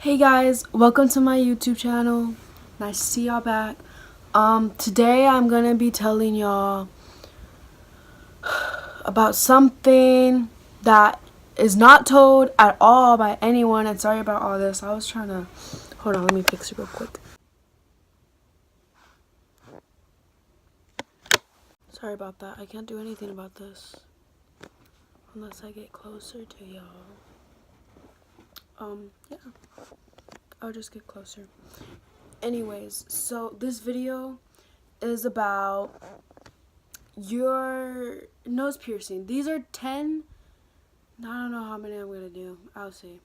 Hey guys, welcome to my YouTube channel. Nice to see y'all back. Today I'm gonna be telling y'all about something that is not told at all by anyone, and sorry about all this. I was trying to hold on, let me fix it real quick. Sorry about that. I can't do anything about this unless I get closer to y'all. Yeah. I'll just get closer. Anyways, so this video is about your nose piercing. These are 10. I don't know how many I'm gonna do. I'll see.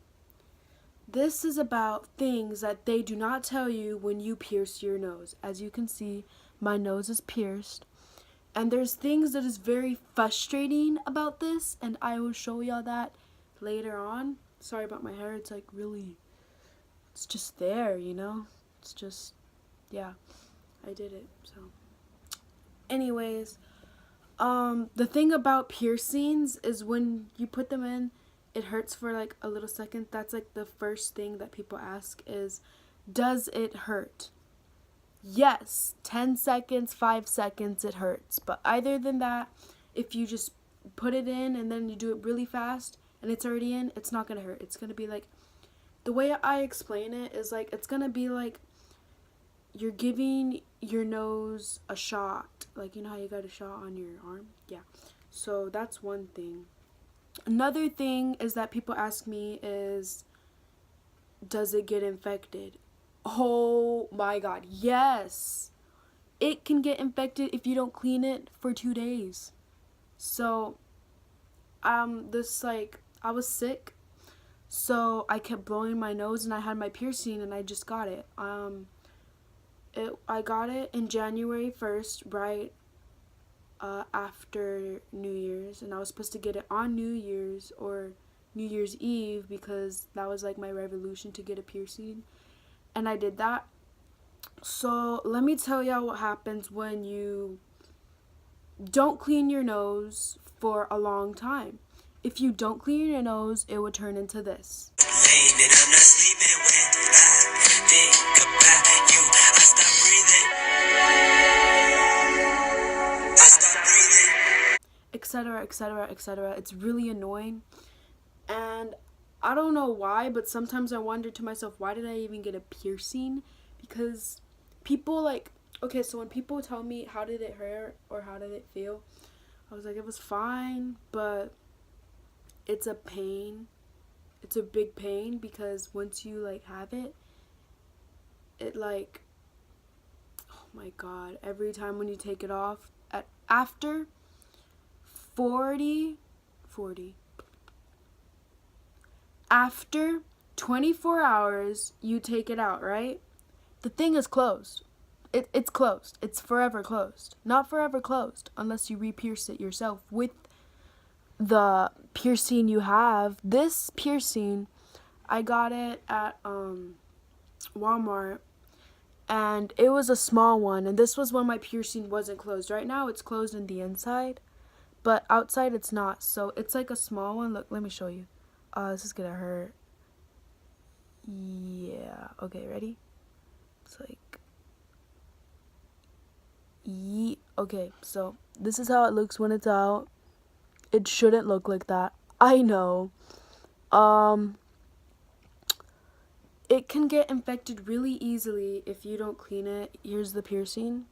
This is about things that they do not tell you when you pierce your nose. As you can see, my nose is pierced. And there's things that is very frustrating about this, and I will show y'all that later on. Sorry about my hair. It's like really, it's just there, you know? It's just, yeah, I did it, so. Anyways, the thing about piercings is when you put them in, it hurts for like a little second. That's like the first thing that people ask is, does it hurt? Yes, 10 seconds, 5 seconds, it hurts. But other than that, if you just put it in and then you do it really fast and it's already in, it's not going to hurt. It's going to be like, the way I explain it is like, it's going to be like you're giving your nose a shot. Like, you know how you got a shot on your arm? Yeah. So that's one thing. Another thing is that people ask me is, does it get infected? Oh my god, yes. It can get infected if you don't clean it for 2 days. So, I was sick. So I kept blowing my nose and I had my piercing and I just got it. I got it in January 1st, right after New Year's, and I was supposed to get it on New Year's or New Year's Eve because that was like my revolution to get a piercing, and I did that. So let me tell y'all what happens when you don't clean your nose for a long time. If you don't clean your nose, it would turn into this. Etc, etc, etc. It's really annoying, and I don't know why, but sometimes I wonder to myself, why did I even get a piercing? Because people like, okay, so when people tell me how did it hurt or how did it feel, I was like, it was fine, but it's a pain. It's a big pain because once you like have it, it like, oh my god, every time when you take it off, after 40, after 24 hours, you take it out, right? The thing is closed. It's closed. It's forever closed. Not forever closed unless you re-pierce it yourself with the piercing you have. This piercing, I got it at Walmart, and it was a small one, and this was when my piercing wasn't closed. Right now it's closed in the inside, but outside it's not. So it's like a small one. Look, let me show you. This is gonna hurt. Yeah. Okay, ready? It's like, okay, so this is how it looks when it's out. It shouldn't look like that. I know. It can get infected really easily if you don't clean it. Here's the piercing.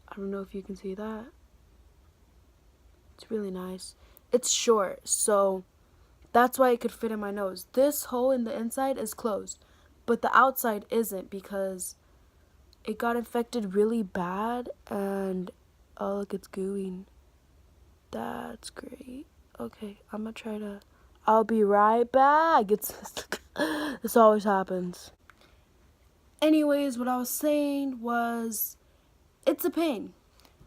I don't know if you can see that. It's really nice. It's short, so that's why it could fit in my nose. This hole in the inside is closed, but the outside isn't because it got infected really bad, and oh look, it's gooing. That's great. Okay, I'm gonna try to, I'll be right back. This always happens. Anyways, what I was saying was, it's a pain.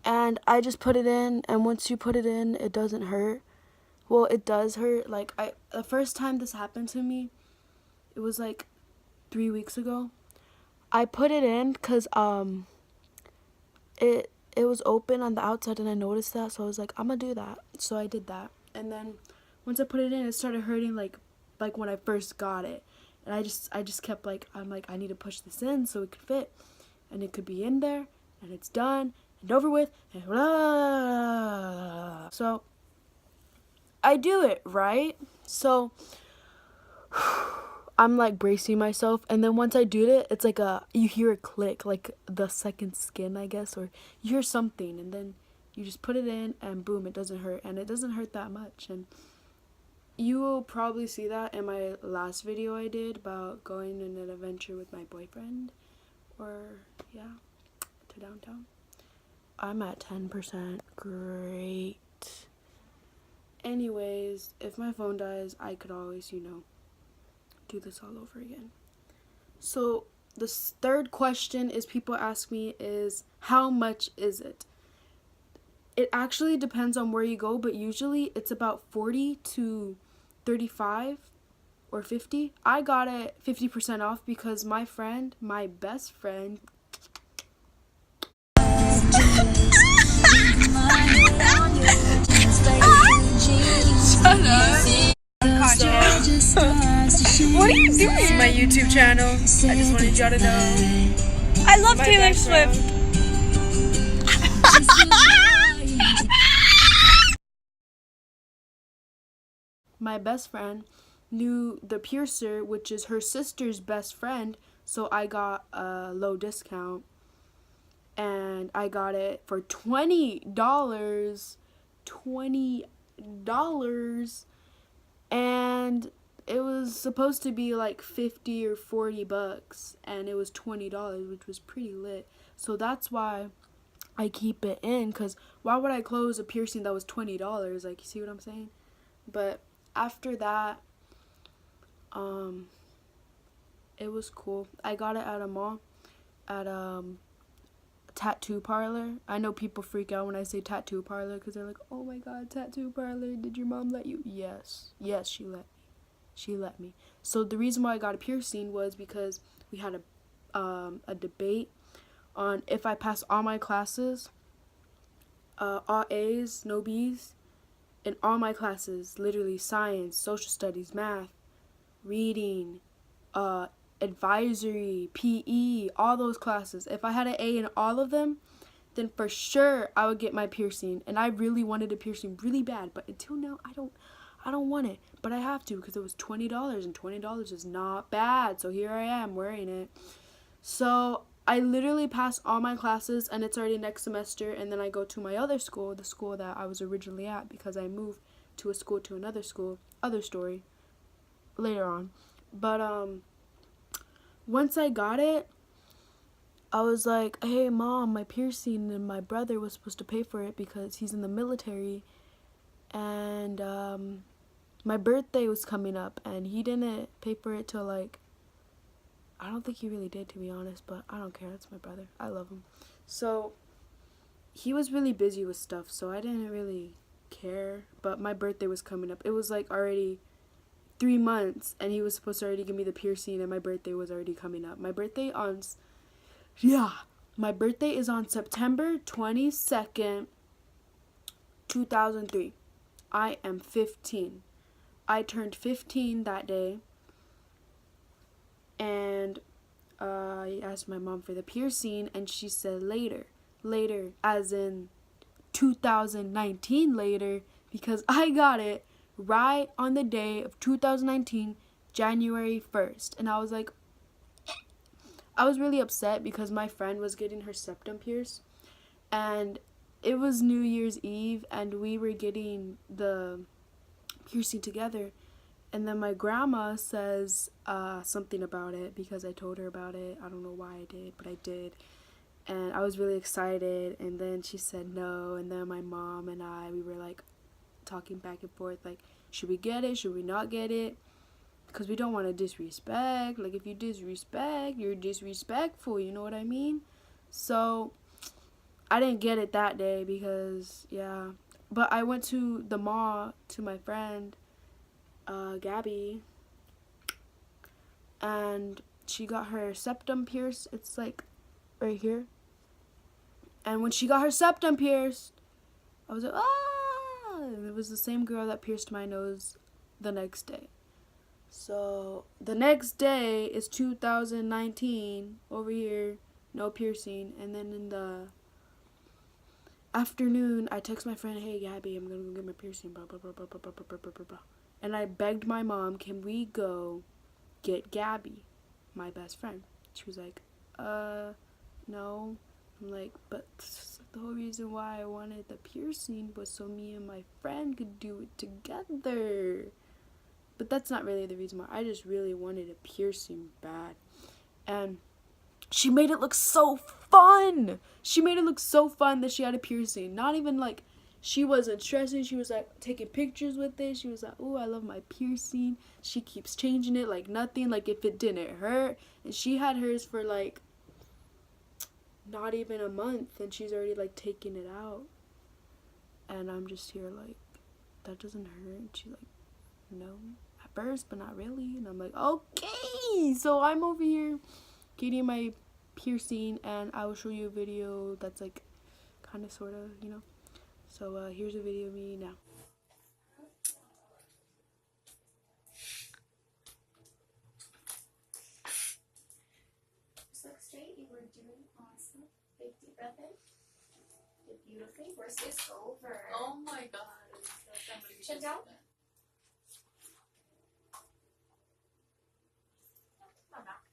And I just put it in, and once you put it in, it doesn't hurt. Well, it does hurt. Like, the first time this happened to me, it was like 3 weeks ago. I put it in because it was open on the outside, and I noticed that, so I was like, I'm gonna do that. So I did that, and then once I put it in, it started hurting like when I first got it, And I just kept like, I'm like, I need to push this in so it could fit, and it could be in there, and it's done and over with, and blah. So I do it, right? So I'm like bracing myself, and then once I do it, it's like you hear a click, like the second skin, I guess, or you hear something, and then you just put it in, and boom, it doesn't hurt, and it doesn't hurt that much. And you will probably see that in my last video I did about going on an adventure with my boyfriend, or yeah, to downtown. I'm at 10%. Great. Anyways, if my phone dies, I could always, do this all over again. So the third question is people ask me is, how much is it? It actually depends on where you go, but usually it's about 40 to 35 or 50. I got it 50% off because my best friend, Shut up. What are you doing? This is my YouTube channel. I just wanted y'all to know. I love Taylor Swift. My best friend knew the piercer, which is her sister's best friend, so I got a low discount, and I got it for $20. $20. And it was supposed to be like 50 or 40 bucks, and it was $20, which was pretty lit. So that's why I keep it in, because why would I close a piercing that was $20? Like, you see what I'm saying? But after that, it was cool. I got it at a mall, at tattoo parlor. I know people freak out when I say tattoo parlor because they're like, oh my god, tattoo parlor, did your mom let you? Yes, she let me. So the reason why I got a piercing was because we had a debate on if I passed all my classes, all A's, no B's, in all my classes, literally science, social studies, math, reading, advisory, PE, all those classes. If I had an A in all of them, then for sure I would get my piercing. And I really wanted a piercing really bad, but until now I don't want it, but I have to because it was $20, and $20 is not bad. So here I am wearing it. So I literally passed all my classes, and it's already next semester, and then I go to my other school, the school that I was originally at, because I moved to a school to another school. Other story later on. But once I got it, I was like, hey mom, my piercing, and my brother was supposed to pay for it because he's in the military, and my birthday was coming up, and he didn't pay for it till like, I don't think he really did, to be honest, but I don't care. That's my brother. I love him. So he was really busy with stuff, so I didn't really care. But my birthday was coming up. It was like already 3 months, and he was supposed to already give me the piercing, and my birthday was already coming up. My birthday is on September 22nd, 2003. I am 15. I turned 15 that day, and I asked my mom for the piercing, and she said later, as in 2019 later, because I got it right on the day of 2019, January 1st, and I was like, I was really upset because my friend was getting her septum pierced, and it was New Year's Eve, and we were getting the piercing together, and then my grandma says something about it because I told her about it. I don't know why I did, but I did, and I was really excited, and then she said no, and then my mom and we were like talking back and forth, like, should we get it, should we not get it, because we don't want to disrespect. Like, if you disrespect, you're disrespectful, you know what I mean? So I didn't get it that day because, yeah. But I went to the mall to my friend, Gabby, and she got her septum pierced. It's like right here. And when she got her septum pierced, I was like, ah! And it was the same girl that pierced my nose the next day. So the next day is 2019 over here, no piercing. And then in the afternoon, I text my friend, hey Gabby, I'm gonna go get my piercing, blah blah blah blah blah blah blah blah blah blah. And I begged my mom, can we go get Gabby, my best friend? She was like, no. I'm like, but the whole reason why I wanted the piercing was so me and my friend could do it together. But that's not really the reason why. I just really wanted a piercing bad. And she made it look so fun. She made it look so fun that she had a piercing. Not even like, she wasn't stressing. She was like taking pictures with it. She was like, oh, I love my piercing. She keeps changing it like nothing, like if it didn't hurt. And she had hers for like not even a month, and she's already like taking it out. And I'm just here like, that doesn't hurt. And she's like, no, at first, but not really. And I'm like, okay. So I'm over here getting my piercing, and I will show you a video that's like kind of sort of, you know. So here's a video of me now. Just look straight. You were doing awesome. Big deep breath in. Did beautifully. Worst is over. Oh my god. Chin down. Come back.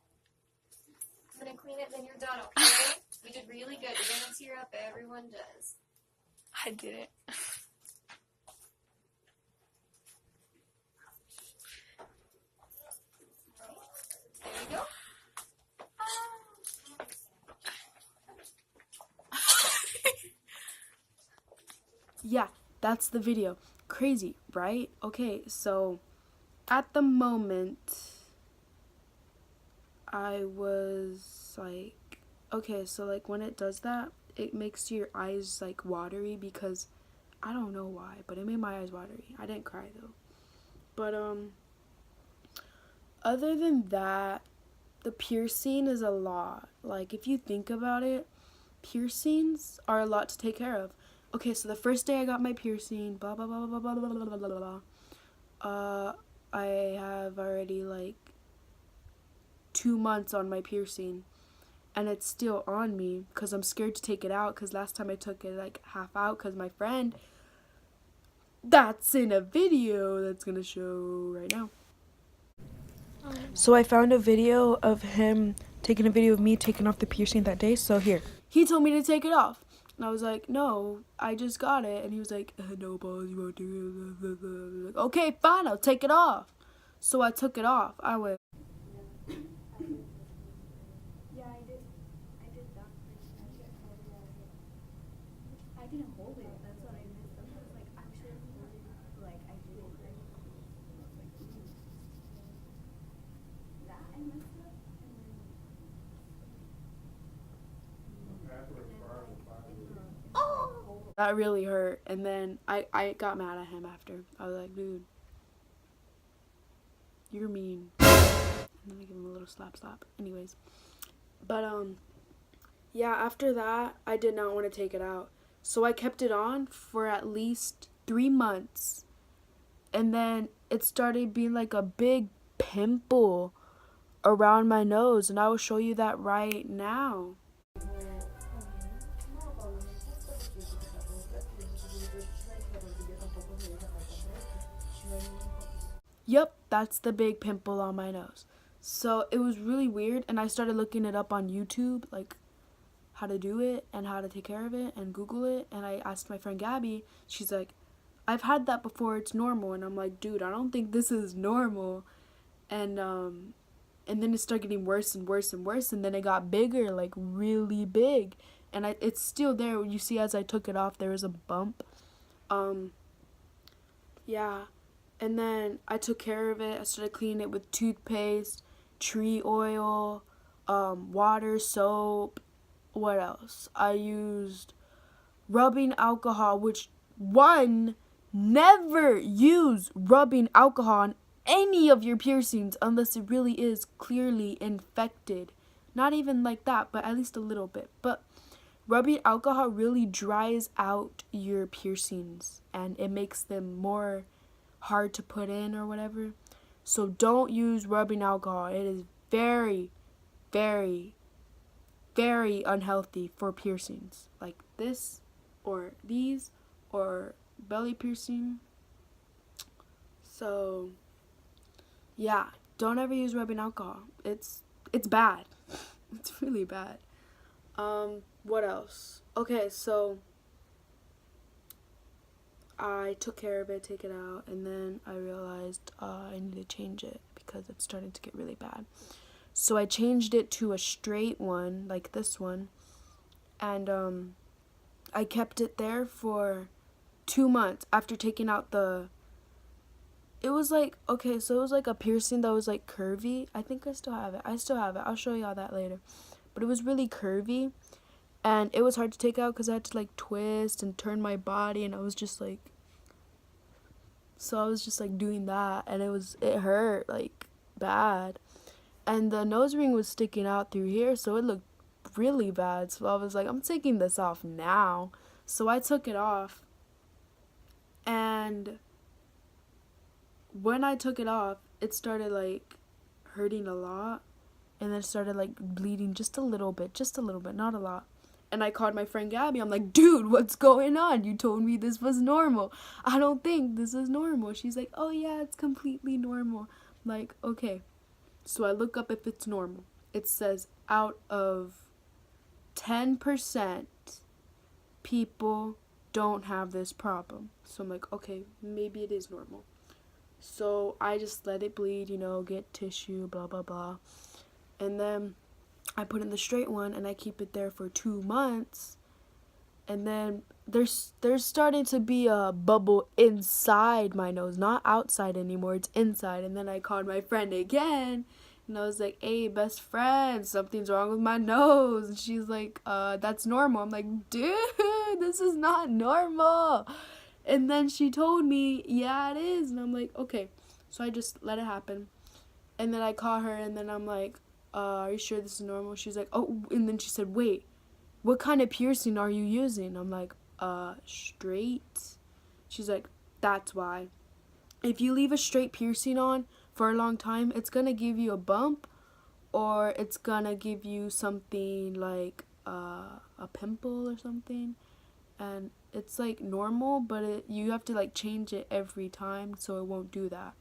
I'm gonna clean it, then you're done, okay? You did really good. You're gonna tear up. Everyone does. I did it. There you go. Yeah, that's the video. Crazy, right? Okay, so at the moment, I was like, okay, so like when it does that, it makes your eyes like watery, because I don't know why, but it made my eyes watery. I didn't cry though. But other than that, the piercing is a lot. Like if you think about it, piercings are a lot to take care of. Okay, so the first day I got my piercing, blah blah blah blah blah blah blah blah blah blah. I have already like 2 months on my piercing, and it's still on me because I'm scared to take it out, because last time I took it like half out because my friend, that's in a video that's gonna show right now. So I found a video of him taking a video of me taking off the piercing that day. So here, he told me to take it off, and I was like, no, I just got it. And he was like, no balls, you won't do it. Like, okay, fine, I'll take it off. So I took it off. I went, Yeah, I did that. I didn't hold it. That's what I missed. I was like, I'm sure like I did it. That I messed up. Oh! that really hurt. And then I got mad at him after. I was like, dude, you're mean. And then I give him a little slap. Anyways, but yeah, after that, I did not want to take it out. So I kept it on for at least 3 months. And then it started being like a big pimple around my nose. And I will show you that right now. Yep, that's the big pimple on my nose. So it was really weird, and I started looking it up on YouTube, like how to do it and how to take care of it, and Google it. And I asked my friend Gabby. She's like, I've had that before, it's normal. And I'm like, dude, I don't think this is normal. And then it started getting worse and worse and worse, and then it got bigger, like really big. And it's still there. You see, as I took it off, there was a bump. Yeah. And then I took care of it. I started cleaning it with toothpaste, tree oil, water, soap. What else? I used rubbing alcohol, which never use rubbing alcohol on any of your piercings unless it really is clearly infected. Not even like that, but at least a little bit. But rubbing alcohol really dries out your piercings, and it makes them more hard to put in or whatever. So don't use rubbing alcohol. It is very, very, very unhealthy for piercings like this or these or belly piercing. So yeah, don't ever use rubbing alcohol. It's bad. It's really bad. What else? Okay, so I took care of it, take it out, and then I realized I need to change it because it's starting to get really bad. So I changed it to a straight one, like this one, and I kept it there for 2 months after taking out the. It was like, okay, so it was like a piercing that was like curvy. I think I still have it. I'll show y'all that later. But it was really curvy, and it was hard to take out because I had to like twist and turn my body, and I was just like. So I was just like doing that, and it hurt like bad. And the nose ring was sticking out through here, so it looked really bad. So I was like, I'm taking this off now. So I took it off, and when I took it off, it started like hurting a lot, and then it started like bleeding just a little bit, not a lot. And I called my friend Gabby. I'm like, dude, what's going on? You told me this was normal. I don't think this is normal. She's like, oh yeah, it's completely normal. I'm like, okay. So I look up if it's normal. It says out of 10% people don't have this problem. So I'm like, okay, maybe it is normal. So I just let it bleed, get tissue, blah, blah, blah. And then I put in the straight one, and I keep it there for 2 months. And then there's starting to be a bubble inside my nose, not outside anymore, it's inside. And then I called my friend again, and I was like, hey, best friend, something's wrong with my nose. And she's like, that's normal. I'm like, dude, this is not normal. And then she told me, yeah, it is. And I'm like, okay. So I just let it happen. And then I call her, and then I'm like, are you sure this is normal? She's like, oh, and then she said, wait, what kind of piercing are you using? I'm like, straight. She's like, that's why. If you leave a straight piercing on for a long time, it's gonna give you a bump, or it's gonna give you something like a pimple or something. And it's like normal, but you have to like change it every time so it won't do that.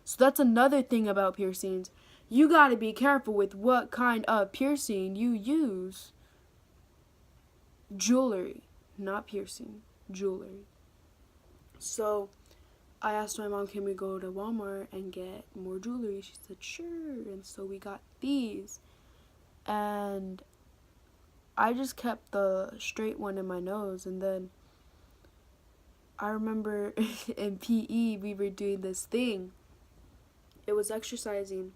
So that's another thing about piercings. You gotta be careful with what kind of piercing you use. Jewelry, not piercing, jewelry. So I asked my mom, can we go to Walmart and get more jewelry? She said, sure. And so we got these. And I just kept the straight one in my nose. And then I remember in PE, we were doing this thing. It was exercising,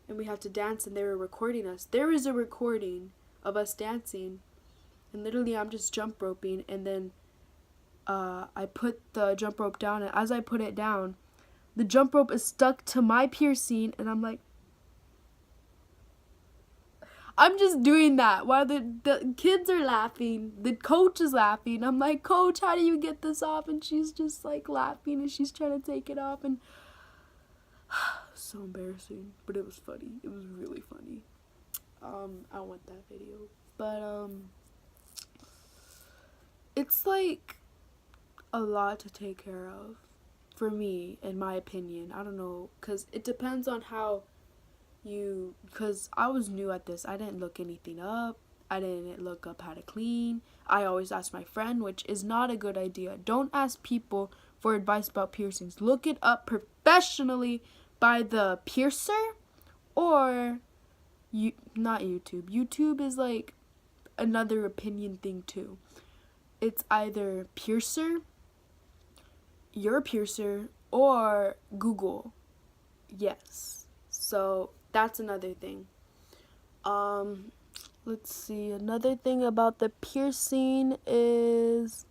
and we had to dance, and they were recording us. There is a recording of us dancing, and literally I'm just jump roping, and then I put the jump rope down, and as I put it down, the jump rope is stuck to my piercing, and I'm like, I'm just doing that while the kids are laughing, the coach is laughing. I'm like, coach, how do you get this off? And she's just like laughing, and she's trying to take it off, and so embarrassing, but it was funny. It was really funny. I want that video, but it's like a lot to take care of for me, in my opinion. I don't know, because it depends on how because I was new at this. I didn't look anything up. I didn't look up how to clean. I always asked my friend, which is not a good idea. Don't ask people for advice about piercings. Look it up professionally by the piercer, or not YouTube. YouTube is like another opinion thing too. It's either piercer, your piercer, or Google. Yes. So that's another thing. Let's see. Another thing about the piercing is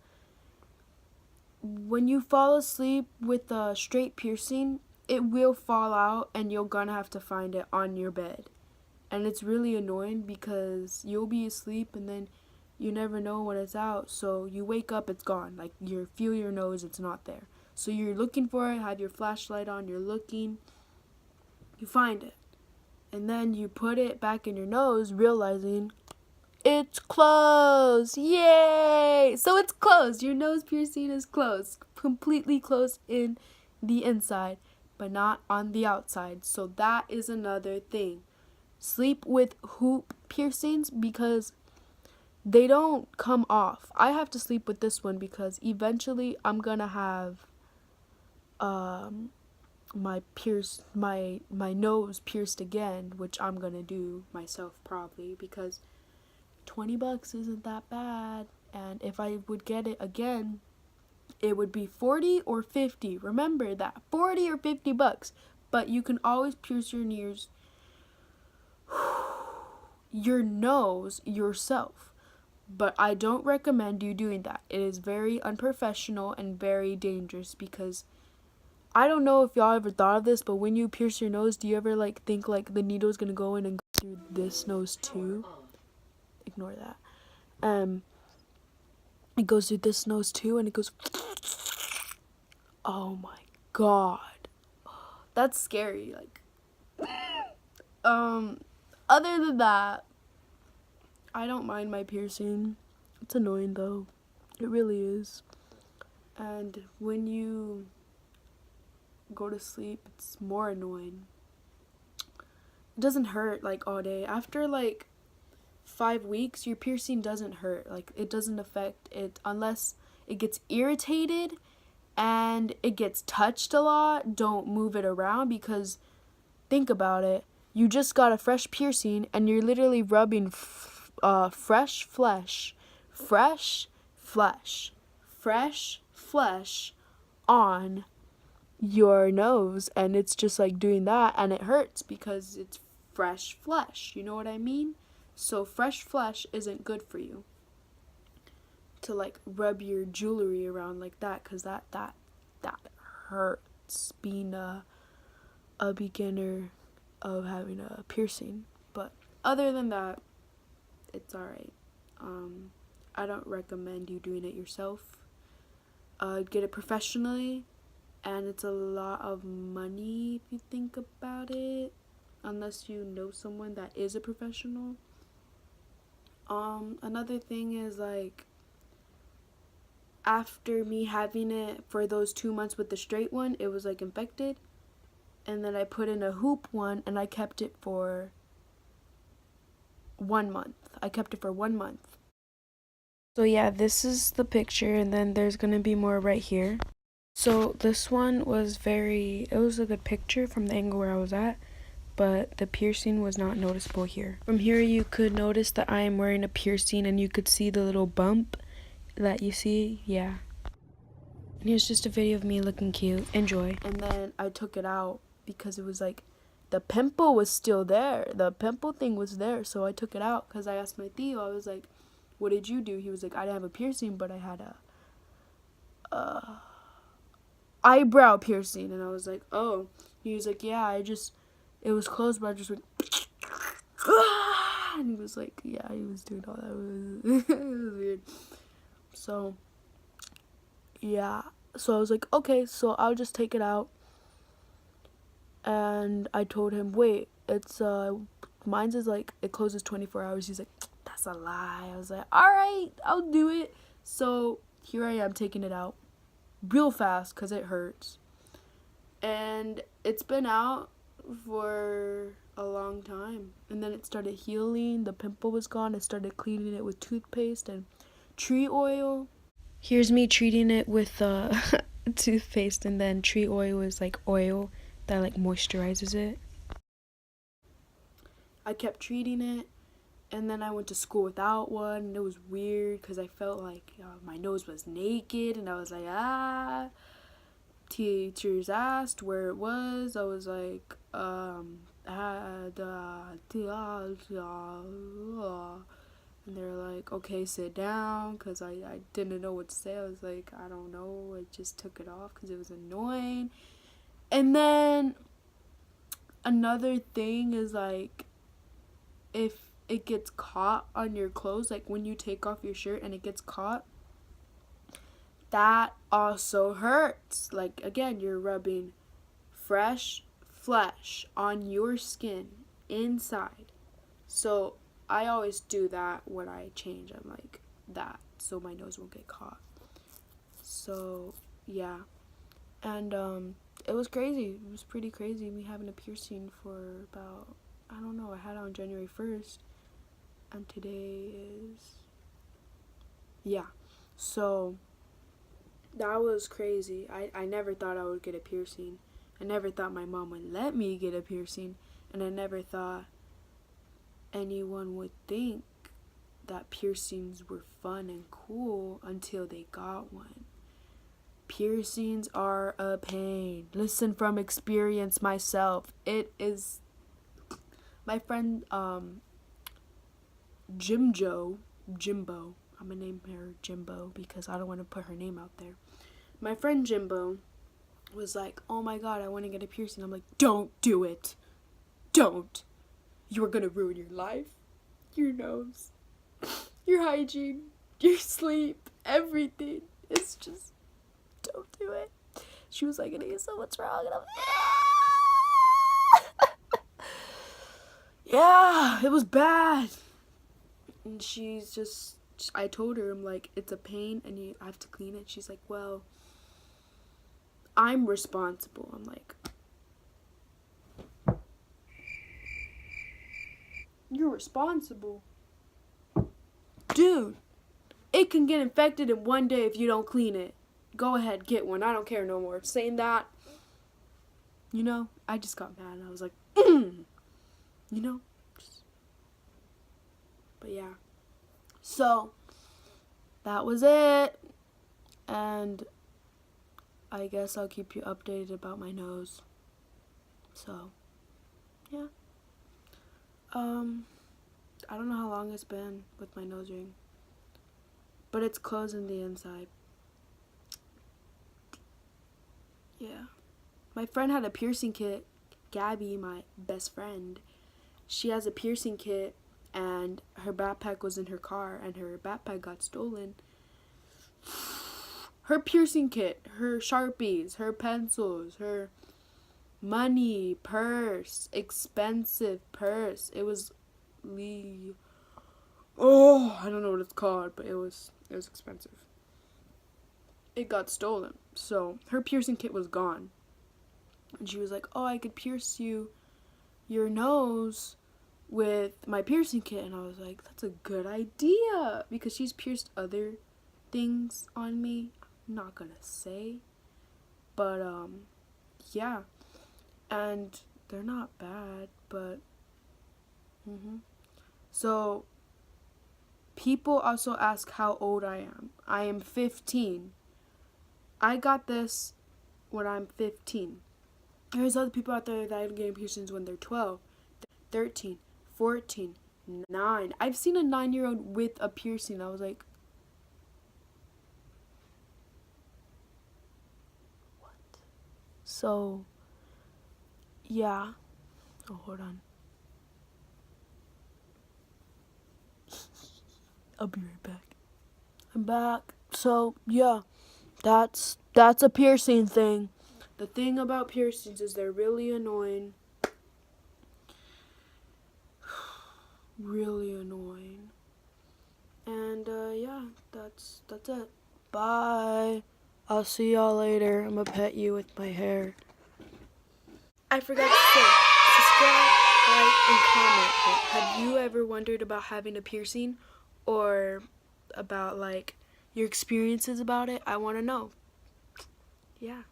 when you fall asleep with a straight piercing, it will fall out, and you're gonna have to find it on your bed. And it's really annoying because you'll be asleep, and then you never know when it's out. So you wake up, it's gone. Like, you feel your nose, it's not there. So you're looking for it, have your flashlight on, you're looking, You find it. And then you put it back in your nose, realizing it's closed. Yay! So it's closed. Your nose piercing is closed. Completely closed in the inside, but not on the outside. So that is another thing. Sleep with hoop piercings because they don't come off. I have to sleep with this one because eventually I'm gonna have my nose pierced again, which I'm gonna do myself probably because $20 isn't that bad. And if I would get it again, it would be 40 or 50. Remember that, 40 or $50. But you can always pierce your nose yourself. But I don't recommend you doing that. It is very unprofessional and very dangerous because I don't know if y'all ever thought of this, but when you pierce your nose, do you ever like think like the needle's gonna go in and go through this nose too? Ignore that. It goes through this nose too, and it goes. Oh my god, that's scary. Like, other than that, I don't mind my piercing. It's annoying though, it really is. And when you go to sleep, it's more annoying. It doesn't hurt like all day. After like 5 weeks, your piercing doesn't hurt. Like, it doesn't affect it unless it gets irritated and it gets touched a lot. Don't move it around because think about it. You just got a fresh piercing and you're literally rubbing fresh flesh on your nose, and it's just like doing that, and it hurts because it's fresh flesh. You know what I mean? So fresh flesh isn't good for you to like rub your jewelry around like that, because that hurts being a beginner of having a piercing. But other than that, it's alright. I don't recommend you doing it yourself. Get it professionally, and it's a lot of money if you think about it, unless you know someone that is a professional. Another thing is like, after me having it for those 2 months with the straight one, it was like infected, and then I put in a hoop one and I kept it for 1 month. So yeah, this is the picture, and then there's gonna be more right here. So this one was it was a good picture from the angle where I was at, but the piercing was not noticeable here. From here you could notice that I am wearing a piercing, and you could see the little bump that you see. Yeah. And here's just a video of me looking cute. Enjoy. And then I took it out because it was like, the pimple was still there. The pimple thing was there, so I took it out because I asked my tío, I was like, what did you do? He was like, I didn't have a piercing, but I had a eyebrow piercing. And I was like, oh. He was like, yeah, it was closed, but I just went, and he was like, yeah, he was doing all that. It was weird. So, yeah. So I was like, okay, so I'll just take it out. And I told him, wait, it's, mine's is like, it closes 24 hours. He's like, that's a lie. I was like, alright, I'll do it. So here I am taking it out real fast because it hurts. And it's been out for a long time. And then it started healing. The pimple was gone. I started cleaning it with toothpaste and tree oil. Here's me treating it with toothpaste, and then tree oil is like oil that like moisturizes it. I kept treating it, and then I went to school without one, and it was weird because I felt like my nose was naked, and I was like, Teachers asked where it was. I was like, and they're like, okay, sit down, because I didn't know what to say. I was like, I don't know, I just took it off because it was annoying. And then another thing is like, if it gets caught on your clothes, like when you take off your shirt and it gets caught, that also hurts. Like, again, you're rubbing fresh flesh on your skin inside. So I always do that when I change. I'm like that so my nose won't get caught. So yeah. And it was crazy. It was pretty crazy. Me having a piercing for about, I don't know, I had it on January 1st. And today is, yeah. So that was crazy. I never thought I would get a piercing. I never thought my mom would let me get a piercing. And I never thought anyone would think that piercings were fun and cool until they got one. Piercings are a pain. Listen from experience myself. It is, my friend Jimbo, I'm gonna name her Jimbo because I don't want to put her name out there. My friend Jimbo was like, oh my god, I want to get a piercing. I'm like, don't do it. Don't. You are gonna ruin your life, your nose, your hygiene, your sleep, everything. It's just, don't do it. She was like, Anissa, what's wrong? And I'm like, yeah, it was bad. And she's just, I told her, I'm like, it's a pain and I have to clean it. She's like, well, I'm responsible. I'm like, you're responsible? Dude, it can get infected in one day if you don't clean it. Go ahead, get one. I don't care no more. Saying that, you know, I just got mad and I was like, you know, but yeah. So, that was it. And I guess I'll keep you updated about my nose. So, yeah. I don't know how long it's been with my nose ring, but it's closed in the inside. Yeah. My friend had a piercing kit. Gabby, my best friend, she has a piercing kit and her backpack was in her car and her backpack got stolen. Her piercing kit, her Sharpies, her pencils, her money, purse, expensive purse. It was I don't know what it's called, but it was expensive. It got stolen. So her piercing kit was gone. And she was like, oh, I could pierce your nose with my piercing kit. And I was like, that's a good idea. Because she's pierced other things on me. I'm not gonna say. But, yeah. And they're not bad, but, So, people also ask how old I am. I am 15. I got this when I'm 15. There's other people out there that are getting piercings when they're 12, 13, 14, 9. I've seen a 9-year-old with a piercing. I was like, what? So, yeah. Oh, hold on. I'll be right back. I'm back. So, yeah. That's a piercing thing. The thing about piercings is they're really annoying. Really annoying. And yeah, that's it. Bye. I'll see y'all later. I'm gonna pet you with my hair. I forgot to say, subscribe, like, and comment. Have you ever wondered about having a piercing or about like your experiences about it? I want to know. Yeah.